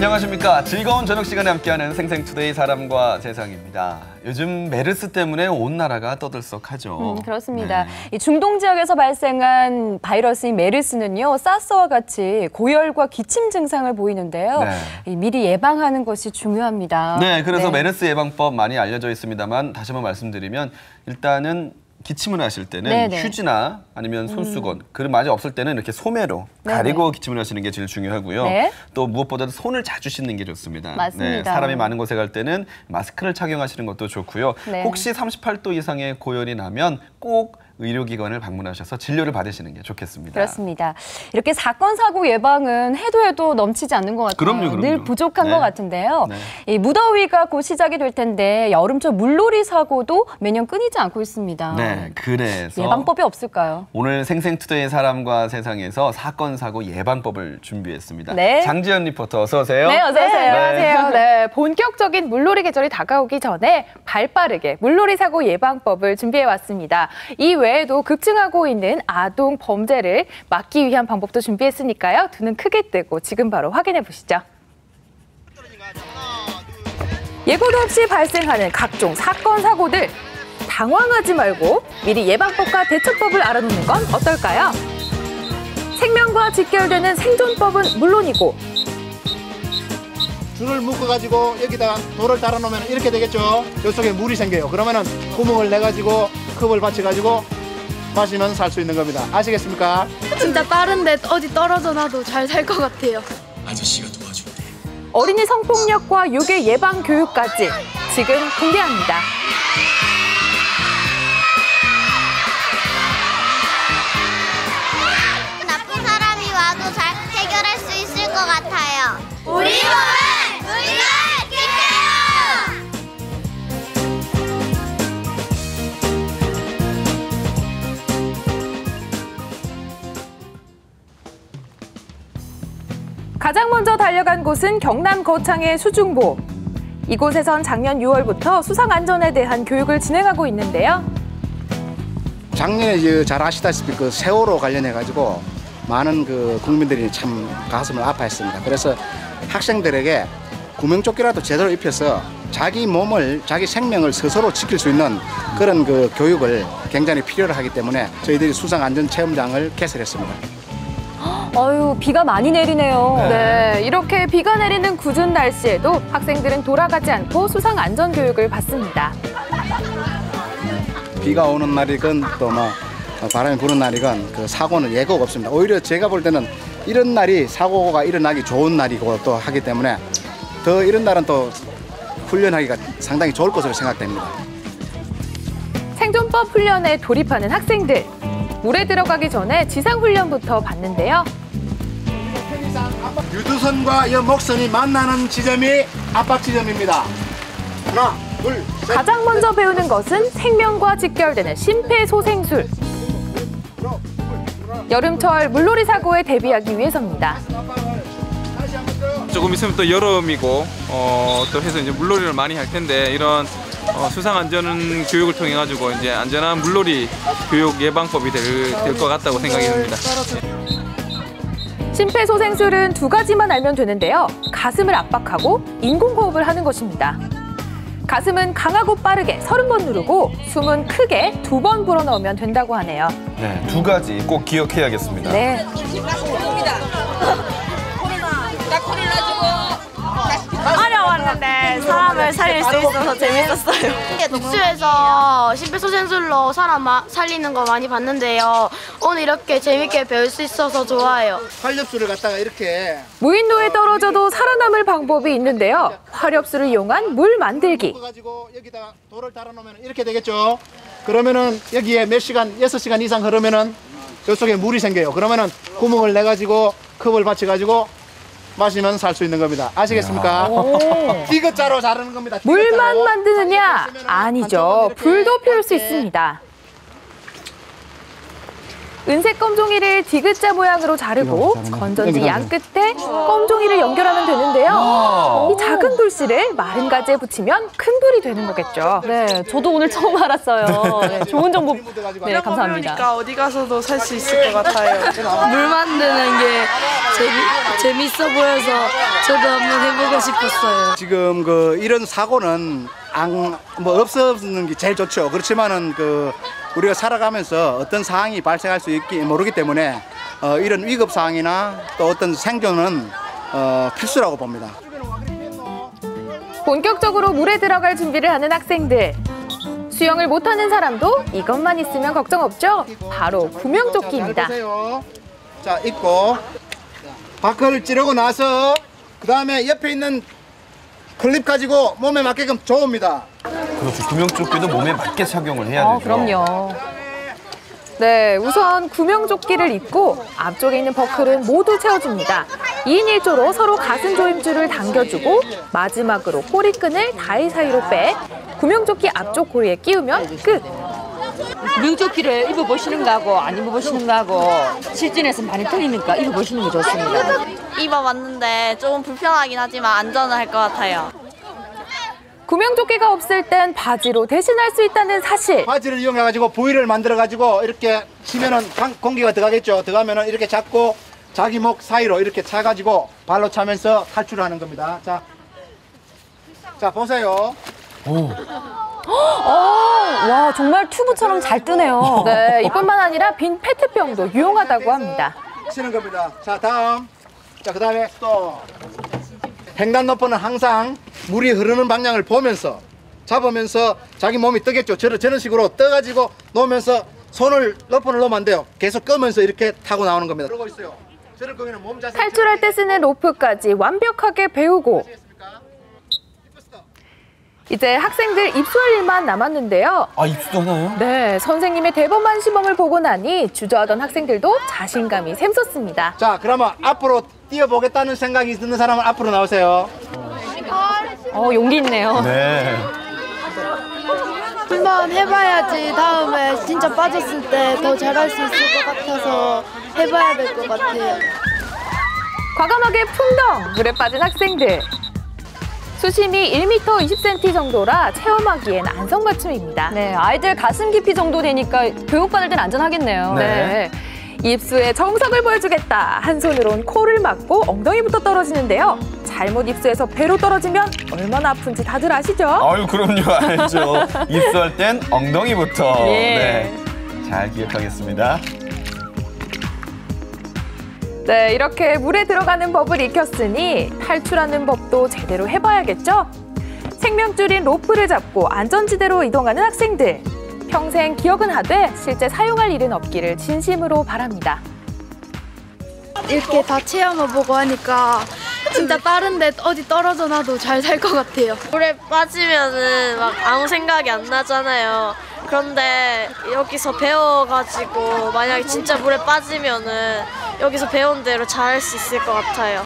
안녕하십니까. 즐거운 저녁 시간에 함께하는 생생투데이 사람과 세상입니다. 요즘 메르스 때문에 온 나라가 떠들썩하죠. 그렇습니다. 이 중동 지역에서 발생한 바이러스인 메르스는요, 사스와 같이 고열과 기침 증상을 보이는데요. 미리 예방하는 것이 중요합니다. 네, 그래서 메르스 예방법 많이 알려져 있습니다만 다시 한번 말씀드리면 일단은 기침을 하실 때는 휴지나 아니면 손수건, 그리고 만약 없을 때는 이렇게 소매로 가리고 기침을 하시는 게 제일 중요하고요. 또 무엇보다도 손을 자주 씻는 게 좋습니다. 맞습니다. 사람이 많은 곳에 갈 때는 마스크를 착용하시는 것도 좋고요. 혹시 38도 이상의 고열이 나면 꼭 의료기관을 방문하셔서 진료를 받으시는 게 좋겠습니다. 그렇습니다. 이렇게 사건, 사고 예방은 해도 넘치지 않는 것 같아요. 그럼요. 늘 부족한 것 같은데요. 이 무더위가 곧 시작이 될 텐데 여름철 물놀이 사고도 매년 끊이지 않고 있습니다. 네, 그래서 예방법이 없을까요? 오늘 생생투데이 사람과 세상에서 사건, 사고 예방법을 준비했습니다. 장지연 리포터 어서 오세요. 네, 어서 오세요. 안녕하세요. 네, 본격적인 물놀이 계절이 다가오기 전에 발빠르게 물놀이 사고 예방법을 준비해왔습니다. 이 외에도 급증하고 있는 아동 범죄를 막기 위한 방법도 준비했으니까요. 두 눈 크게 뜨고 지금 바로 확인해 보시죠. 예고도 없이 발생하는 각종 사건, 사고들 당황하지 말고 미리 예방법과 대처법을 알아놓는 건 어떨까요? 생명과 직결되는 생존법은 물론이고 줄을 묶어가지고 여기다가 돌을 달아놓으면 이렇게 되겠죠. 이쪽에 물이 생겨요. 그러면은 구멍을 내가지고 컵을 받쳐가지고 마시면 살 수 있는 겁니다. 아시겠습니까? 진짜 빠른데 어디 떨어져 놔도 잘 살 것 같아요. 아저씨가 도와준대. 어린이 성폭력과 유괴 예방 교육까지 지금 공개합니다. 나쁜 사람이 와도 잘 해결할 수 있을 것 같아요. 우리 몸은 우리가 지켜요! 가장 먼저 달려간 곳은 경남 거창의 수중보. 이곳에선 작년 6월부터 수상안전에 대한 교육을 진행하고 있는데요. 작년에 잘 아시다시피 그 세월호 관련해가지고 많은 그 국민들이 참 가슴을 아파했습니다. 그래서 학생들에게 구명조끼라도 제대로 입혀서 자기 몸을, 자기 생명을 스스로 지킬 수 있는 그런 그 교육을 굉장히 필요로 하기 때문에 저희들이 수상안전체험장을 개설했습니다. 아유, 비가 많이 내리네요. 네, 이렇게 비가 내리는 궂은 날씨에도 학생들은 돌아가지 않고 수상 안전 교육을 받습니다. 비가 오는 날이건 또 뭐 바람이 부는 날이건 그 사고는 예고가 없습니다. 오히려 제가 볼 때는 이런 날이 사고가 일어나기 좋은 날이고 또 하기 때문에 더 이런 날은 또 훈련하기가 상당히 좋을 것으로 생각됩니다. 생존법 훈련에 돌입하는 학생들. 물에 들어가기 전에 지상훈련부터 받는데요. 유두선과 이 목선이 만나는 지점이 압박 지점입니다. 하나, 둘, 셋. 가장 먼저 배우는 것은 생명과 직결되는 심폐소생술. 여름철 물놀이 사고에 대비하기 위해서입니다. 조금 있으면 또 여름이고 또 해서 이제 물놀이를 많이 할 텐데 이런 수상 안전 교육을 통해 가지고 이제 안전한 물놀이 교육 예방법이 될 것 같다고 생각이 듭니다. 심폐소생술은 두 가지만 알면 되는데요. 가슴을 압박하고 인공호흡을 하는 것입니다. 가슴은 강하고 빠르게 30번 누르고 숨은 크게 2번 불어넣으면 된다고 하네요. 네, 두 가지 꼭 기억해야겠습니다. 네. 어려웠는데 사람을 살릴 수 있어서 재밌었어요. 뉴스에서 심폐소생술로 사람 살리는 거 많이 봤는데요. 오늘 이렇게 재밌게 배울 수 있어서 좋아요. 활력수를 갖다가 이렇게 무인도에 떨어져도 살아남을 방법이 있는데요. 화력수를 이용한 물 만들기. 가지고 여기다가 돌을 달아놓으면 이렇게 되겠죠. 그러면은 여기에 몇 시간, 6시간 이상 흐르면은 저쪽에 물이 생겨요. 그러면은 구멍을 내가지고 컵을 받쳐가지고 마시면 살 수 있는 겁니다. 아시겠습니까? 디귿자로 자르는 겁니다. 물만 만드느냐? 아니죠. 불도 피울 수 있습니다. 은색 껌종이를 디귿자 모양으로 자르고 건전지 양 끝에 껌종이를 연결하면 되는데요. 이 작은 돌씨를 마른 가지에 붙이면 큰 불이 되는 거겠죠. 네, 저도 오늘 처음 알았어요. 네, 좋은 정보 네, 감사합니다. 그러니까 어디 가서도 살 수 있을 것 같아요. 물 만드는 게 재밌어 보여서 저도 한번 해보고 싶었어요. 지금 이런 사고는 없어지는 게 제일 좋죠. 그렇지만은 우리가 살아가면서 어떤 상황이 발생할 수 있기 모르기 때문에 이런 위급 상황이나 또 어떤 생존은 필수라고 봅니다. 본격적으로 물에 들어갈 준비를 하는 학생들. 수영을 못하는 사람도 이것만 있으면 걱정 없죠? 바로 구명조끼입니다. 자, 입고 바퀴를 찌르고 나서 그 다음에 옆에 있는 클립 가지고 몸에 맞게끔 조읍니다. 그렇죠. 구명조끼도 몸에 맞게 착용을 해야 되죠. 그럼요. 네, 우선 구명조끼를 입고 앞쪽에 있는 버클은 모두 채워줍니다. 2인 1조로 서로 가슴 조임줄을 당겨주고 마지막으로 꼬리끈을 다리 사이로 빼 구명조끼 앞쪽 고리에 끼우면 끝! 구명조끼를 입어보시는 거하고 안 입어보시는 거하고 실전에서 많이 틀리니까 입어보시는 게 좋습니다. 입어봤는데 조금 불편하긴 하지만 안전은 할 것 같아요. 구명조끼가 없을 땐 바지로 대신할 수 있다는 사실. 바지를 이용해가지고 부위를 만들어가지고 이렇게 치면은 공기가 들어가겠죠. 들어가면은 이렇게 잡고 자기 목 사이로 이렇게 차가지고 발로 차면서 탈출을 하는 겁니다. 자 보세요. 와, 정말 튜브처럼 잘 뜨네요. 네, 이뿐만 아니라 빈 페트병도 유용하다고 합니다. 치는 겁니다. 자 다음. 자 그다음에 또 횡단로퍼는 항상 물이 흐르는 방향을 보면서 잡으면서 자기 몸이 뜨겠죠. 저런 식으로 떠가지고 놓으면서 손을 러퍼를 놓으면 안 돼요. 계속 끄면서 이렇게 타고 나오는 겁니다. 그러고 있어요. 저럴 거면 몸 자세 탈출할 때 쓰는 로프까지 완벽하게 배우고 이제 학생들 입수할 일만 남았는데요. 아, 입수도 하나요? 네, 선생님의 대범한 시범을 보고 나니 주저하던 학생들도 자신감이 샘솟습니다. 자 그러면 앞으로 뛰어보겠다는 생각이 드는 사람은 앞으로 나오세요. 용기 있네요. 네. 한번 해봐야지 다음에 진짜 빠졌을 때 더 잘할 수 있을 것 같아서 해봐야 될 것 같아요. 과감하게 풍덩 물에 빠진 학생들. 수심이 1m 20cm 정도라 체험하기엔 안성맞춤입니다. 네, 아이들 가슴 깊이 정도 되니까 교육받을 땐 안전하겠네요. 네. 입수에 정석을 보여주겠다. 한 손으론 코를 막고 엉덩이부터 떨어지는데요. 잘못 입수해서 배로 떨어지면 얼마나 아픈지 다들 아시죠? 아유, 그럼요. 알죠. 입수할 땐 엉덩이부터. 예. 네. 잘 기억하겠습니다. 네, 이렇게 물에 들어가는 법을 익혔으니 탈출하는 법도 제대로 해봐야겠죠? 생명줄인 로프를 잡고 안전지대로 이동하는 학생들. 평생 기억은 하되 실제 사용할 일은 없기를 진심으로 바랍니다. 이렇게 다 체험해보고 하니까 진짜 다른데 어디 떨어져 놔도 잘 살 것 같아요. 물에 빠지면은 막 아무 생각이 안 나잖아요. 그런데 여기서 배워가지고 만약에 진짜 물에 빠지면은 여기서 배운 대로 잘할 수 있을 것 같아요.